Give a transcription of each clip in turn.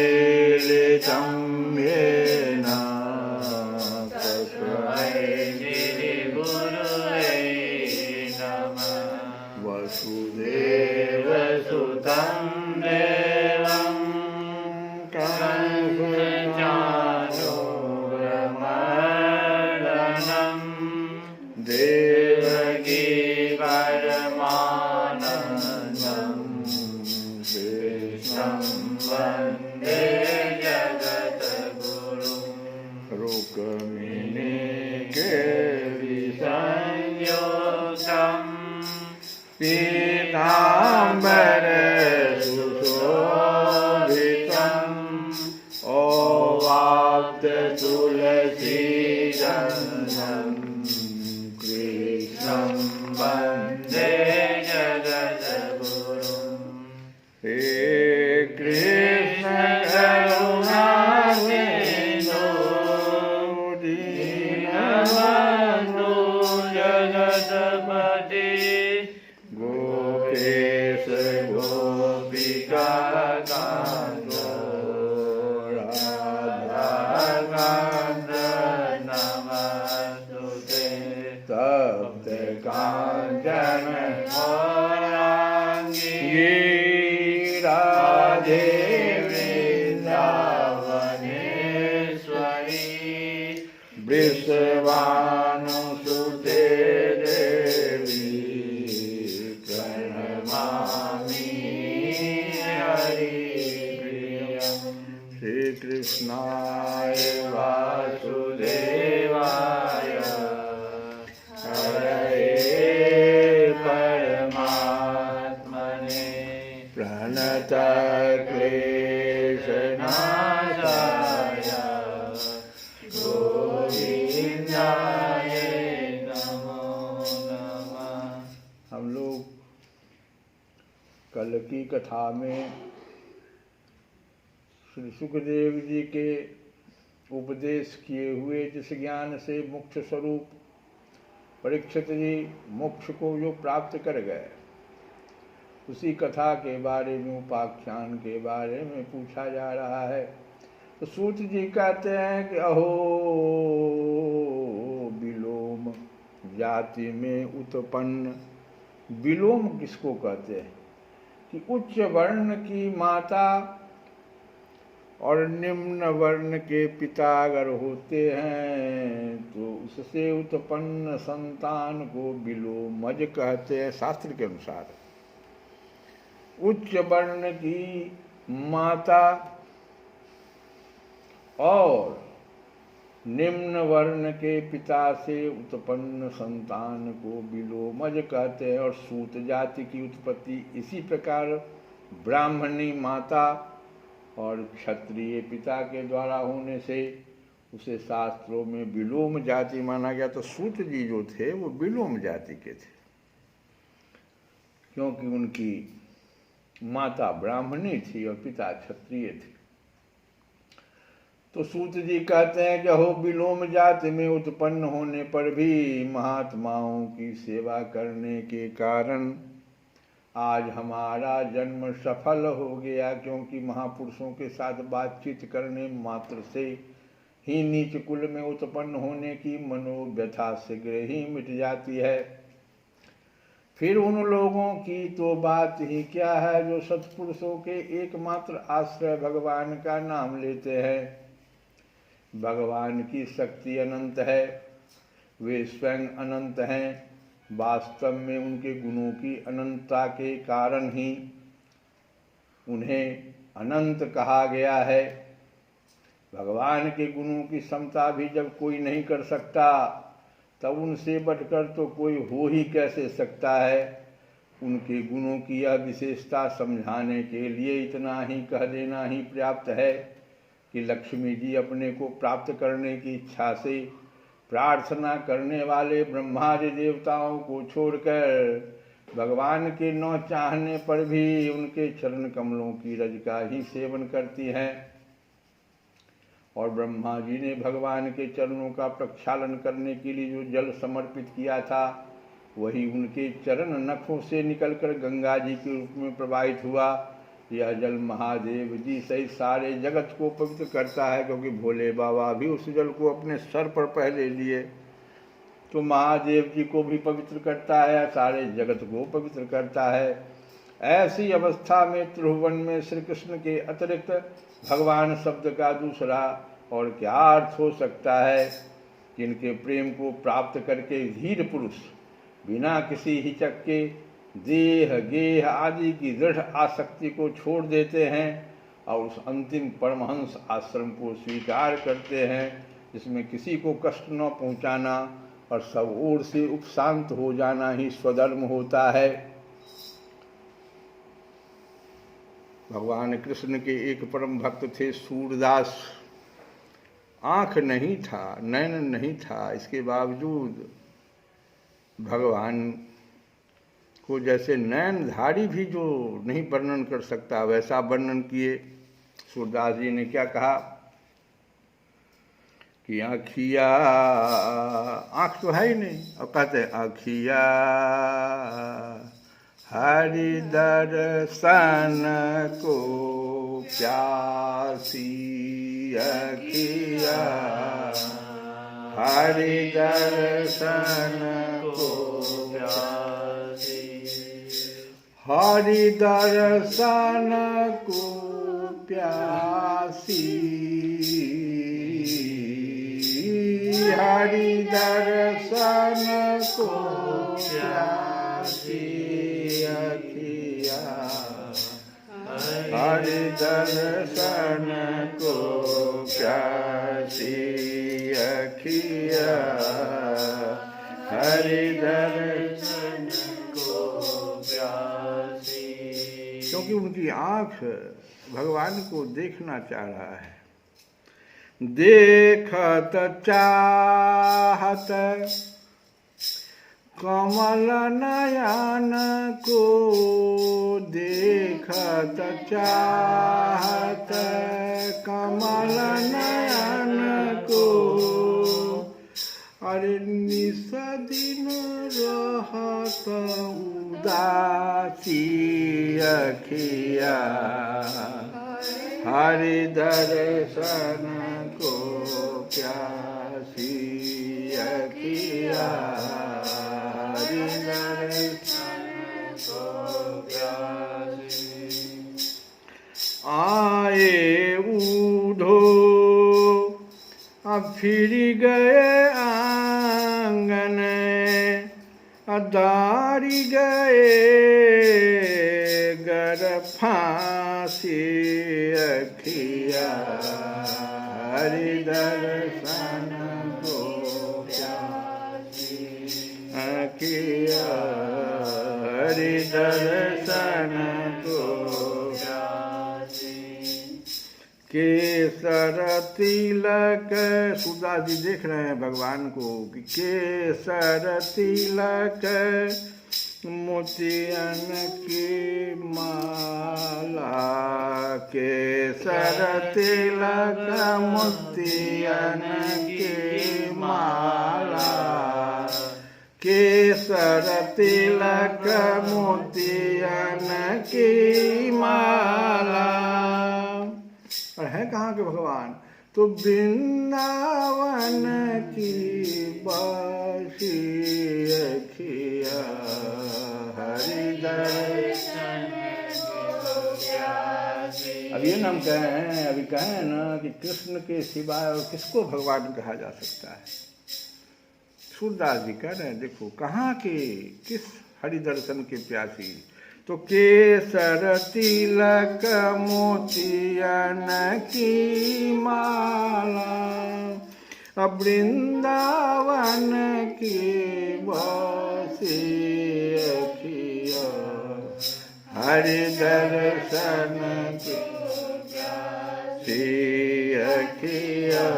चक्षुरुन्मीलितं येन तस्मै श्रीगुरुवे नमः। वसुदेवसुतं देवं कंसचाणूरमर्दनं देवकी परमानन्दं कृष्णं वन्दे जगद्गुरुं। रुक्मिणीकेलिसंयुक्तं पीताम्बरसुशोभितं ओवाप्ततुलसीदलं कृष्णं वन्दे जगद्गुरुं। हे कृष्ण करुणा सिन्धु दीनबन्धु जगत्पते गोपेश गोपिकाकान्त राधाकान्त नमस्तुते। तप्त काञ्चन गौराङ्गी राधे वृन्दावनेश्वरी वृषभानुसुते देवी प्रणमामि हरिप्रियं। श्रीकृष्णाय वासुदेवाय हरये परमात्मने प्रणतक्लेशनाशाय गोविन्दाय नमो नमः। हम लोग कल की कथा में श्री सुखदेव जी के उपदेश किए हुए जिस ज्ञान से मोक्ष स्वरूप परीक्षित जी मोक्ष को जो प्राप्त कर गए, उसी कथा के बारे में, उपाख्यान के बारे में पूछा जा रहा है। तो सूत जी कहते हैं कि अहो विलोम जाति में उत्पन्न। विलोम किसको कहते हैं कि उच्च वर्ण की माता और निम्न वर्ण के पिता अगर होते हैं तो उससे उत्पन्न संतान को विलोमज कहते हैं शास्त्र के अनुसार। उच्च वर्ण की माता और निम्न वर्ण के पिता से उत्पन्न संतान को विलोमज कहते हैं। और सूत जाति की उत्पत्ति इसी प्रकार ब्राह्मणी माता और क्षत्रिय पिता के द्वारा होने से उसे शास्त्रों में विलोम जाति माना गया। तो सूत जी जो थे वो विलोम जाति के थे, क्योंकि उनकी माता ब्राह्मणी थी और पिता क्षत्रिय थे। तो सूत जी कहते हैं कि हो विलोम जाति में उत्पन्न होने पर भी महात्माओं की सेवा करने के कारण आज हमारा जन्म सफल हो गया, क्योंकि महापुरुषों के साथ बातचीत करने मात्र से ही नीच कुल में उत्पन्न होने की मनोव्यथा शीघ्र ही मिट जाती है। फिर उन लोगों की तो बात ही क्या है जो सत्पुरुषों के एकमात्र आश्रय भगवान का नाम लेते हैं। भगवान की शक्ति अनंत है, वे स्वयं अनंत हैं। वास्तव में उनके गुणों की अनंतता के कारण ही उन्हें अनंत कहा गया है। भगवान के गुणों की समता भी जब कोई नहीं कर सकता, तब उनसे बढ़कर तो कोई हो ही कैसे सकता है। उनके गुणों की यह विशेषता समझाने के लिए इतना ही कह देना ही पर्याप्त है कि लक्ष्मी जी अपने को प्राप्त करने की इच्छा से प्रार्थना करने वाले ब्रह्मादि देवताओं को छोड़कर भगवान के न चाहने पर भी उनके चरण कमलों की रज का ही सेवन करती हैं। और ब्रह्मा जी ने भगवान के चरणों का प्रक्षालन करने के लिए जो जल समर्पित किया था, वही उनके चरण नखों से निकलकर गंगा जी के रूप में प्रवाहित हुआ। यह जल महादेव जी सहित सारे जगत को पवित्र करता है, क्योंकि भोले बाबा भी उस जल को अपने सर पर पहले लिए, तो महादेव जी को भी पवित्र करता है, सारे जगत को पवित्र करता है। ऐसी अवस्था में त्रिभुवन में श्री कृष्ण के अतिरिक्त भगवान शब्द का दूसरा और क्या अर्थ हो सकता है। जिनके प्रेम को प्राप्त करके धीर पुरुष बिना किसी हिचक के देह गेह आदि की दृढ़ आसक्ति को छोड़ देते हैं और उस अंतिम परमहंस आश्रम को स्वीकार करते हैं, जिसमें किसी को कष्ट न पहुंचाना और सब ओर से उपशांत हो जाना ही स्वधर्म होता है। भगवान कृष्ण के एक परम भक्त थे सूरदास। आँख नहीं था, नयन नहीं था, इसके बावजूद भगवान को जैसे नयनधारी भी जो नहीं वर्णन कर सकता वैसा वर्णन किए। सूरदास जी ने क्या कहा कि आँखिया, आँख तो है ही नहीं, और कहते आँखिया हरि दर्शन को प्यासी, आँखिया हरि दर्शन को प्यासी, हरि दर्शन को प्यासी, हरि दर्शन को प्यासी, अखिया हरि दर्शन को प्यासी, अखिया हरि दर्शन को प्यासी। क्योंकि उनकी आँख भगवान को देखना चाह रहा है। देखत चाहत कमल नयन को देखत चाहत, कमल नयन को अरे निस दिन रहत उदासी अखिया, हरि दर्शन को प्यासी अखिया, हरि दर्शन को प्यासी। आए उधो अब फिर गए आंगन, दारी गए गर फांसी अखिया, हरि दर्शन को प्यासी अखिया, हरि दर्शन को प्यासी। केसर तिलक, सूरदास जी देख रहे हैं भगवान को कि केसर तिलक मोतियन की माला, केसर तिलक मोतियन की माला, केसर तिलक मोतियन की माला। और है कहाँ के भगवान? तो वृंदावन की बासी अखिया, हरि दर्शन को प्यासी। अब ये नाम कहे हैं, अभी कहे ना कि कृष्ण के सिवाय और किसको भगवान कहा जा सकता है। सूरदास जी कह रहे हैं देखो कहाँ के किस हरि दर्शन के प्यासी। तो केसर तिलक मोतियन की माला, वृंदावन की बासी अखिया, हरि दर्शन की प्यासी अखिया,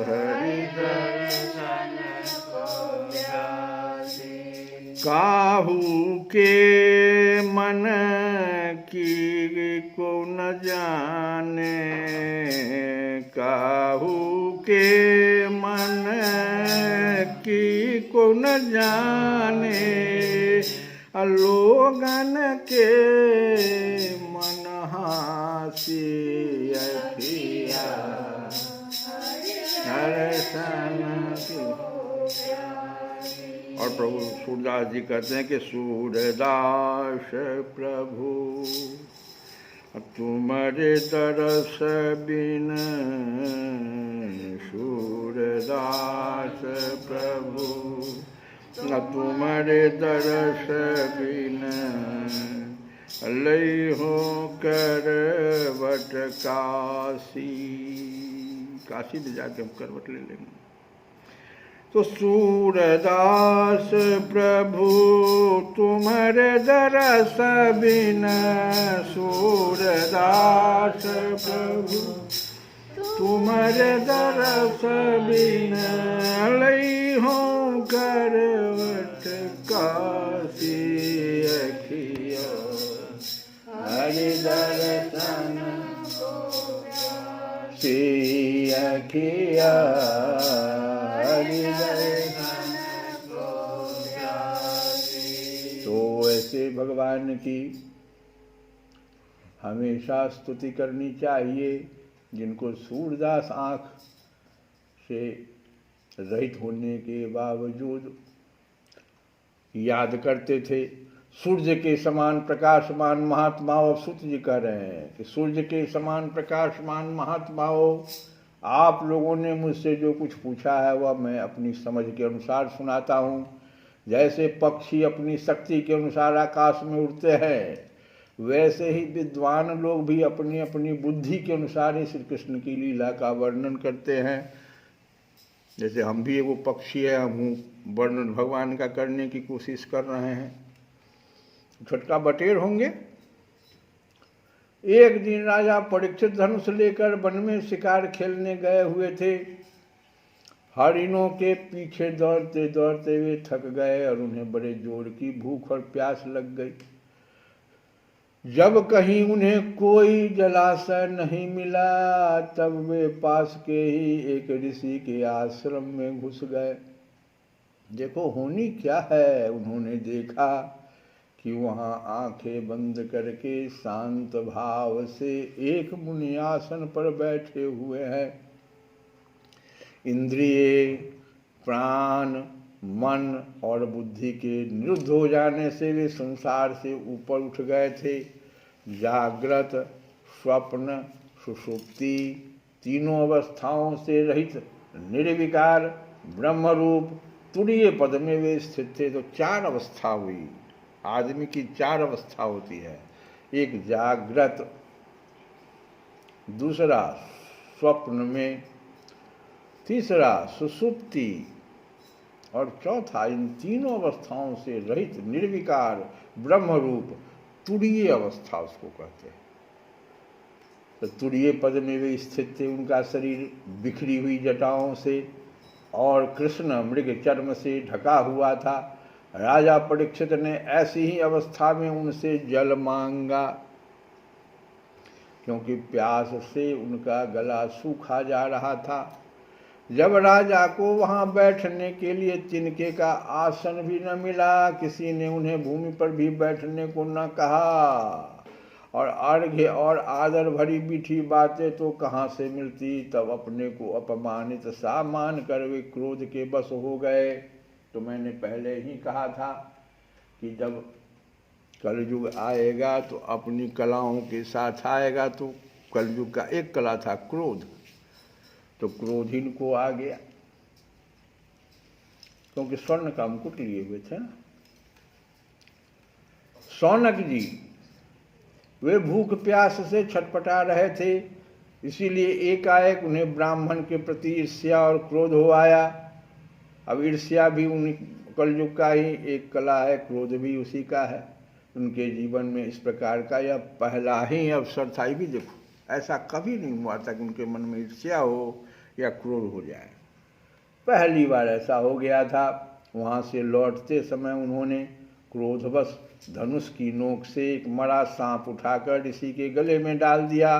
हरि दर्शन को प्यासी। काहू के मन की को न जाने, काहू के मन की को न जाने, लोगन के मन हासी अखिया, दर्शन की। और प्रभु सूरदास जी कहते हैं कि सूरदास प्रभु तुम्हारे दरस बिन, सूरदास प्रभु तुम्हारे दरस बिन, लई हो करवट काशी, काशी में जाके हम करवट ले लेंगे। तो सूरदास प्रभु तुम्हारे दरस बिन, सूरदास प्रभु तुम्हारे दरस बिन, लई हो करवट काशी अखिया, हरि दर्शन से अखिया, हरि दर्शन को प्यासी। तो ऐसे भगवान की हमेशा स्तुति करनी चाहिए, जिनको सूरदास आँख से रहित होने के बावजूद याद करते थे। सूर्य के समान प्रकाशमान महात्माओं, सूत जी कह रहे हैं कि सूर्य के समान प्रकाशमान महात्माओं, आप लोगों ने मुझसे जो कुछ पूछा है वह मैं अपनी समझ के अनुसार सुनाता हूँ। जैसे पक्षी अपनी शक्ति के अनुसार आकाश में उड़ते हैं, वैसे ही विद्वान लोग भी अपनी अपनी बुद्धि के अनुसार ही श्री कृष्ण की लीला का वर्णन करते हैं। जैसे हम भी वो पक्षी है, हम वर्णन भगवान का करने की कोशिश कर रहे हैं। छोटका बटेर होंगे। एक दिन राजा परीक्षित धनुष लेकर वन में शिकार खेलने गए हुए थे। हरिणों के पीछे दौड़ते दौड़ते वे थक गए और उन्हें बड़े जोर की भूख और प्यास लग गई। जब कहीं उन्हें कोई जलाशय नहीं मिला तब वे पास के ही एक ऋषि के आश्रम में घुस गए। देखो होनी क्या है, उन्होंने देखा कि वहाँ आंखें बंद करके शांत भाव से एक मुनि आसन पर बैठे हुए हैं। इंद्रिय, प्राण, मन और बुद्धि के निरुद्ध हो जाने से वे संसार से ऊपर उठ गए थे। जागृत, स्वप्न, सुषुप्ति तीनों अवस्थाओं से रहित निर्विकार ब्रह्मरूप तुरीय पद में वे स्थित थे। तो 4 अवस्था हुई। आदमी की 4 अवस्था होती है। एक जागृत, दूसरा स्वप्न में, तीसरा सुषुप्ति और चौथा इन तीनों अवस्थाओं से रहित निर्विकार ब्रह्मरूप तुरीय अवस्था उसको कहते हैं। तो तुरीय पद में वे स्थित थे। उनका शरीर बिखरी हुई जटाओं से और कृष्ण मृग चर्म से ढका हुआ था। राजा परीक्षित ने ऐसी ही अवस्था में उनसे जल मांगा, क्योंकि प्यास से उनका गला सूखा जा रहा था। जब राजा को वहां बैठने के लिए तिनके का आसन भी न मिला, किसी ने उन्हें भूमि पर भी बैठने को न कहा और अर्घ्य और आदर भरी मीठी बातें तो कहाँ से मिलती। तब अपने को अपमानित सा मान कर वे क्रोध के बस हो गए। तो मैंने पहले ही कहा था कि जब कलयुग आएगा तो अपनी कलाओं के साथ आएगा। तो कलयुग का एक कला था क्रोध, तो क्रोध इनको आ गया, क्योंकि स्वर्ण का मुकुट लिए हुए थे ना। शौनक जी वे भूख प्यास से छटपटा रहे थे, इसीलिए एकाएक उन्हें ब्राह्मण के प्रति ईर्ष्या और क्रोध हो आया। अब ईर्ष्या भी उन कलयुग का ही एक कला है, क्रोध भी उसी का है। उनके जीवन में इस प्रकार का यह पहला ही अवसर था। भी देखो ऐसा कभी नहीं हुआ था कि उनके मन में ईर्ष्या हो या क्रोध हो जाए। पहली बार ऐसा हो गया था। वहाँ से लौटते समय उन्होंने क्रोधवश धनुष की नोक से एक मरा सांप उठाकर ऋषि के गले में डाल दिया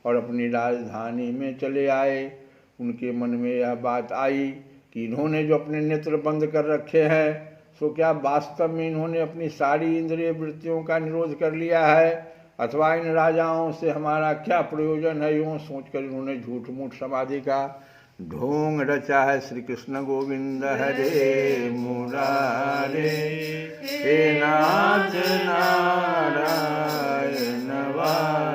और अपनी राजधानी में चले आए। उनके मन में यह बात आई कि इन्होंने जो अपने नेत्र बंद कर रखे हैं, सो क्या वास्तव में इन्होंने अपनी सारी इंद्रिय वृत्तियों का निरोध कर लिया है, अथवा इन राजाओं से हमारा क्या प्रयोजन है। यूँ सोचकर इन्होंने झूठ मूठ समाधि का ढोंग रचा है। श्री कृष्ण गोविंद हरे मुरारे, हे नाथ नारायण वासुदेव।